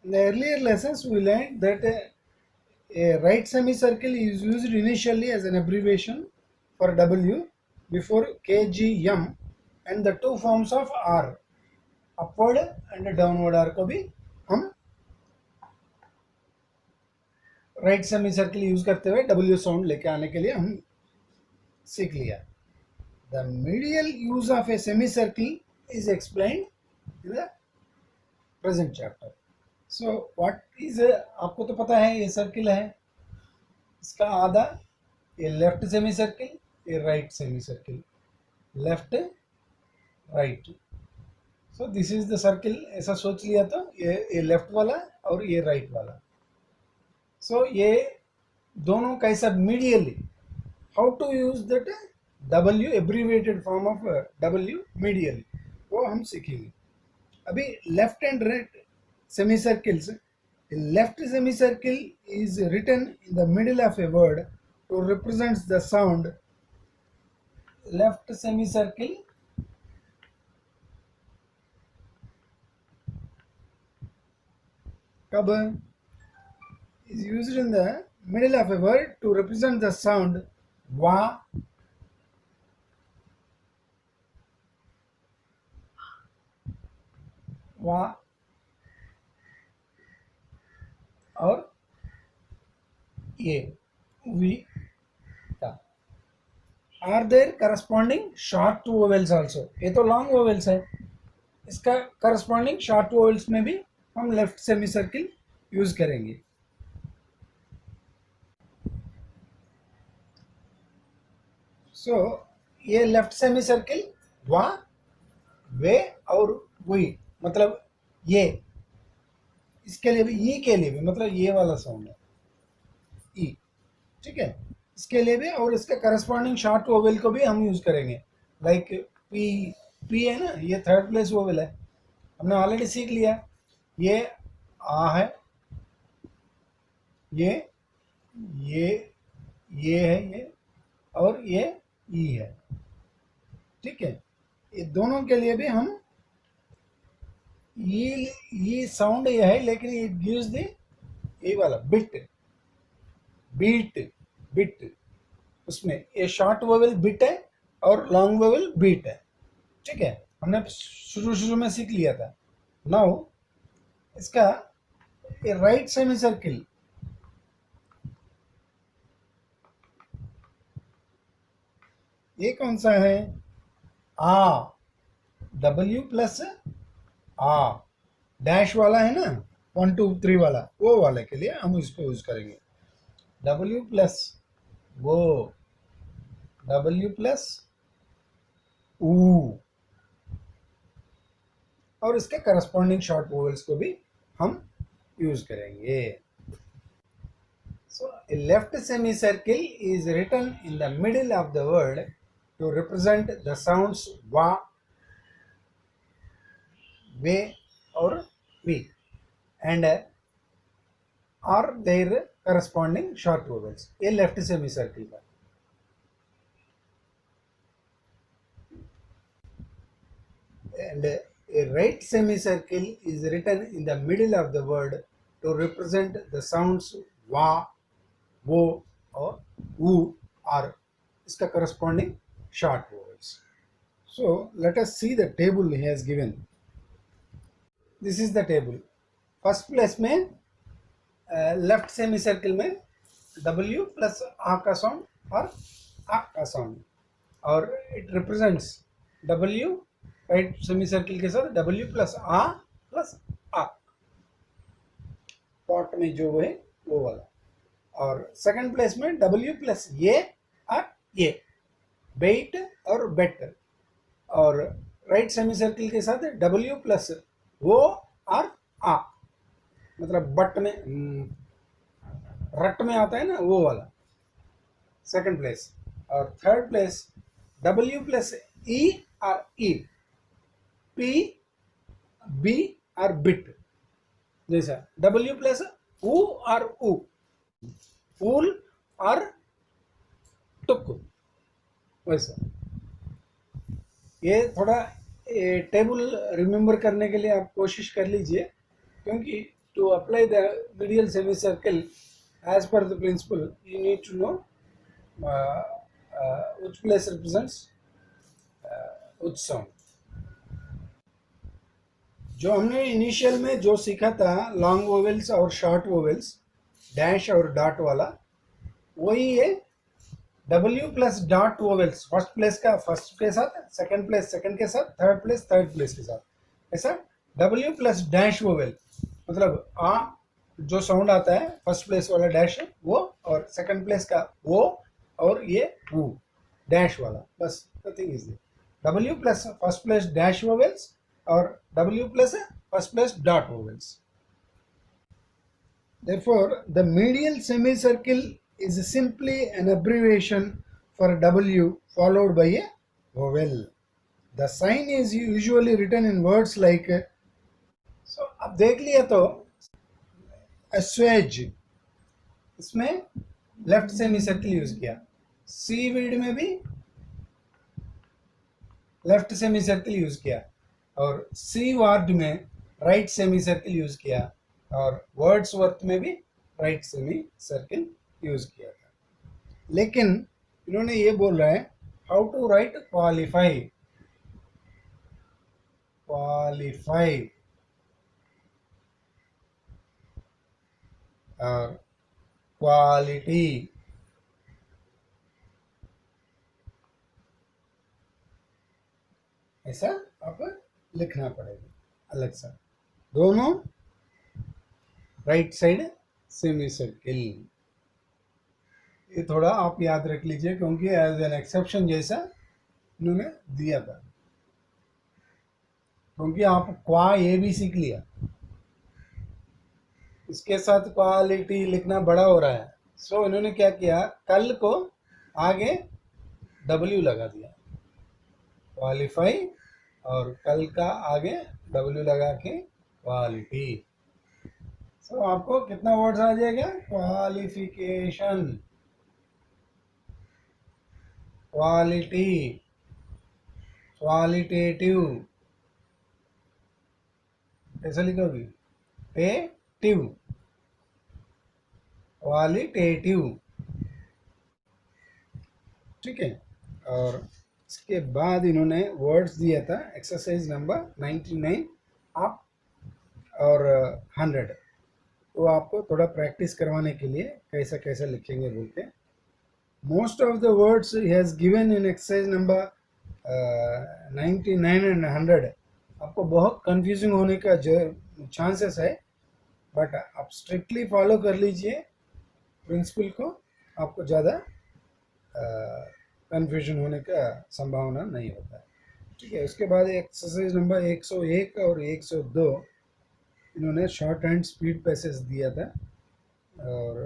In the earlier lessons, we learned that a right semicircle is used initially as an abbreviation for W before KGM, and the two forms of R, upward and downward R को भी हम right semi circle use करते हुए W sound लेके आने के लिए हम सीख लिया. The medial use of a semicircle is explained in the present chapter. So what is आपको तो पता है ये सर्किल है, इसका आधा ये लेफ्ट सेमी सर्किल, ये right semi circle, left right. So this is the circle. ऐसा सोच लिया तो ये लेफ्ट वाला और ये राइट वाला. सो ये दोनों कैसा medially, how to use that W abbreviated form of W medially, वो हम सीखेंगे. अभी left and right semi circles. Left semi circle is written in the middle of a word to represent the sound. Left semicircle कब is used in the middle of a word to represent the sound wa, wa और ये we का. Are there corresponding short vowels also? ये तो long vowels है, इसका corresponding short vowels में भी हम लेफ्ट सेमी सर्किल यूज करेंगे. सो ये लेफ्ट सेमी सर्किल वा, वे और वी, मतलब ये, इसके लिए भी, ई के लिए भी, मतलब ये वाला साउंड है ई, ठीक है, इसके लिए भी. और इसके करस्पॉन्डिंग शॉर्ट वोवेल को भी हम यूज करेंगे. लाइक पी, पी है ना, ये थर्ड प्लेस वोवेल है, हमने ऑलरेडी सीख लिया. ये आ है, ये है, ये और ये ई है, ठीक है. ये दोनों के लिए भी हम ये साउंड ये है, लेकिन ये गिव्स द ये वाला बिट, बिट, उसमें ये शॉर्ट वोवेल बिट है और लॉन्ग वोवेल बीट है, ठीक है. हमने शुरू में सीख लिया था. नाउ इसका ये राइट सेमी सर्किल, ये कौन सा है? आ, W प्लस आ, डैश वाला है ना, 1 2 3 वाला, वो वाले के लिए हम इसको यूज करेंगे. W प्लस वो, W प्लस ऊ, और इसके करस्पॉन्डिंग शॉर्ट वोवेल्स को भी हम यूज करेंगे. So a left semi circle is written in the middle of the word to represent the sounds wa, ve or we, and are their corresponding short vowels. ये left semi circle का. And a right semicircle is written in the middle of the word to represent the sounds wa, wo or woo, or इसका corresponding short vowels. So let us see the table he has given. This is the table. First place में left semi circle में W plus आ का sound और आ का sound, और it represents W right semi circle के साथ W plus आ plus आ, pot में जो है वो वाला. और सेकंड प्लेस में W प्लस ये और ये, बेट और बेट. और राइट सेमी सर्किल के साथ W प्लस वो और आ, मतलब बट में, रट में आता है ना वो वाला, सेकंड प्लेस. और थर्ड प्लेस W प्लस ई और ई, पी बी और बिट, जैसा W प्लस ऊ और ऊ, फूल और टुक, वैसा. ये थोड़ा टेबल रिमेम्बर करने के लिए आप कोशिश कर लीजिए, क्योंकि To apply the medial semicircle as per the principle, you need to know which place represents which sound. जो हमने इनिशियल में जो सीखा था लॉन्ग वोवेल्स और शॉर्ट वोवेल्स, डैश और डॉट वाला, वही है W plus dot vowels. First place का फर्स्ट के साथ, सेकंड प्लेस सेकंड के साथ, थर्ड प्लेस थर्ड प्लेस के साथ, ऐसा डब्ल्यू प्लस डैश वोवेल, मतलब आ जो साउंड आता है फर्स्ट प्लेस वाला डैश वो, और सेकंड प्लेस का वो, और ये वो डैश वाला, बस nothing is W plus first place dash vowels और W plus first place dot vowels. Therefore, the medial semicircle is simply an abbreviation for W followed by a vowel. The sign is usually written in words like, so अब देख लिया तो assuage, इसमें left सेमीसर्किल use किया, seaweed में भी left सेमीसर्किल use किया, और सी वार्ड में राइट सेमी सर्किल यूज किया, और वर्ड्सवर्थ में भी राइट सेमी सर्किल यूज किया था। लेकिन इन्होंने ये बोल रहा है how to write qualify, qualify और क्वालिटी, ऐसा आप लिखना पड़ेगा अलग सा, दोनों राइट साइड सेमी सर्किल। ये थोड़ा आप याद रख लीजिए क्योंकि एज एन एक्सेप्शन जैसा इन्होंने दिया था, क्योंकि आप क्वा ये भी सीख लिया, इसके साथ क्वालिटी लिखना बड़ा हो रहा है। सो इन्होंने क्या किया, कल को आगे W लगा दिया, क्वालिफाई, और कल का आगे W लगा के क्वालिटी। सो आपको कितना वर्ड्स आ जाएगा, क्वालिफिकेशन, क्वालिटी, क्वालिटेटिव, कैसा लिखोगे, टेटिव, क्वालिटेटिव, ठीक है। और इसके बाद इन्होंने वर्ड्स दिया था एक्सरसाइज नंबर 99 आप और 100, तो आपको थोड़ा प्रैक्टिस करवाने के लिए कैसा कैसा लिखेंगे बोलते हैं। Most of the words he has given in exercise number 99 and 100 आपको बहुत कंफ्यूजिंग होने का चांसेस है, बट आप स्ट्रिक्टली फॉलो कर लीजिए प्रिंसिपल को, आपको ज़्यादा कंफ्यूजन होने का संभावना नहीं होता है, ठीक है। उसके बाद एक्सरसाइज नंबर 101 और 102 इन्होंने शॉर्ट हैंड स्पीड पैसेज दिया था, और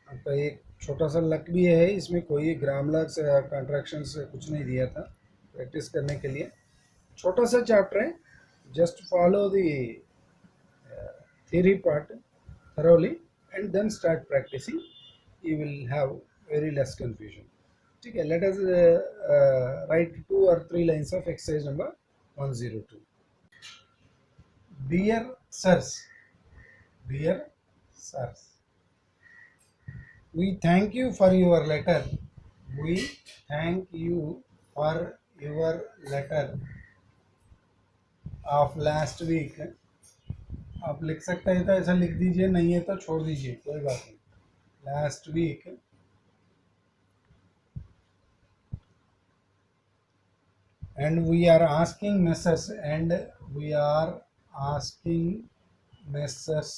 आपका एक छोटा सा लक भी है, इसमें कोई ग्रामर्स या कॉन्ट्रैक्शन से कुछ नहीं दिया था, प्रैक्टिस करने के लिए छोटा सा चैप्टर है, just follow the theory part thoroughly and then start practicing, you will have very less confusion, ठीक है। let us write 2 or 3 lines of exercise number 102. Dear sirs, dear sirs, we thank you for your letter, we thank you for your letter of last week, आप लिख सकते हैं तो ऐसा लिख दीजिए, नहीं है तो छोड़ दीजिए, कोई बात नहीं। Last weekend we are asking Messrs, and we are asking Messrs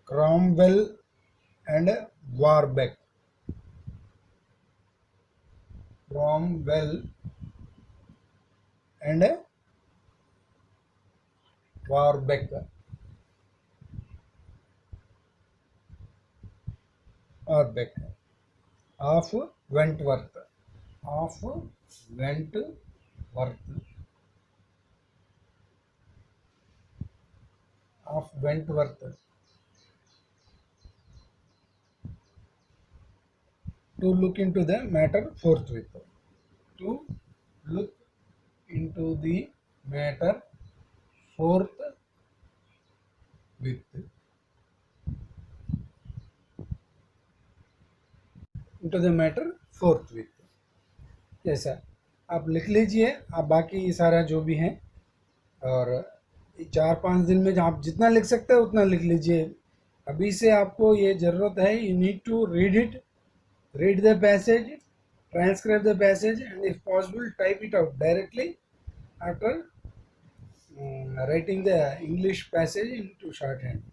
Cromwell and Warbeck, Cromwell and Warbeck, Warbeck of Wentworth, of Wentworth, of Wentworth, to look into the matter forthwith, to look into the matter fourth with, into the matter fourth with. कैसा आप लिख लीजिए, आप बाकी सारा जो भी है, और 4-5 दिन में आप जितना लिख सकते हैं उतना लिख लीजिए. अभी से आपको ये ज़रूरत है, you need to read it, read the passage, transcribe the passage, and if possible type it out directly after writing the English passage into shorthand,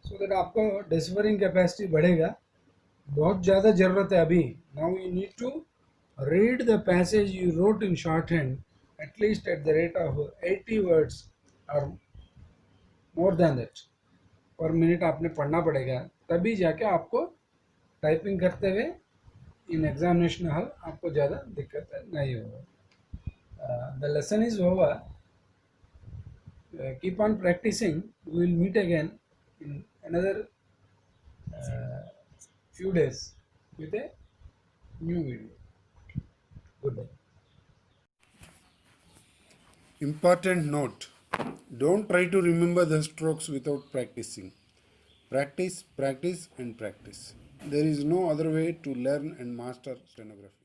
so that आपको deciphering capacity बढ़ेगा. बहुत ज़्यादा ज़रूरत है अभी. Now you need to read the passage you wrote in shorthand at least at the rate of 80 words or more than that per minute. आपने पढ़ना पड़ेगा, तभी जाके आपको टाइपिंग करते हुए इन एग्जामिनेशन हॉल आपको ज़्यादा दिक्कत नहीं होगा. The lesson is over. Keep on practising. We will meet again in another few days with a new video. Good day. Important note: don't try to remember the strokes without practicing. Practice, practice, and practice. There is no other way to learn and master stenography.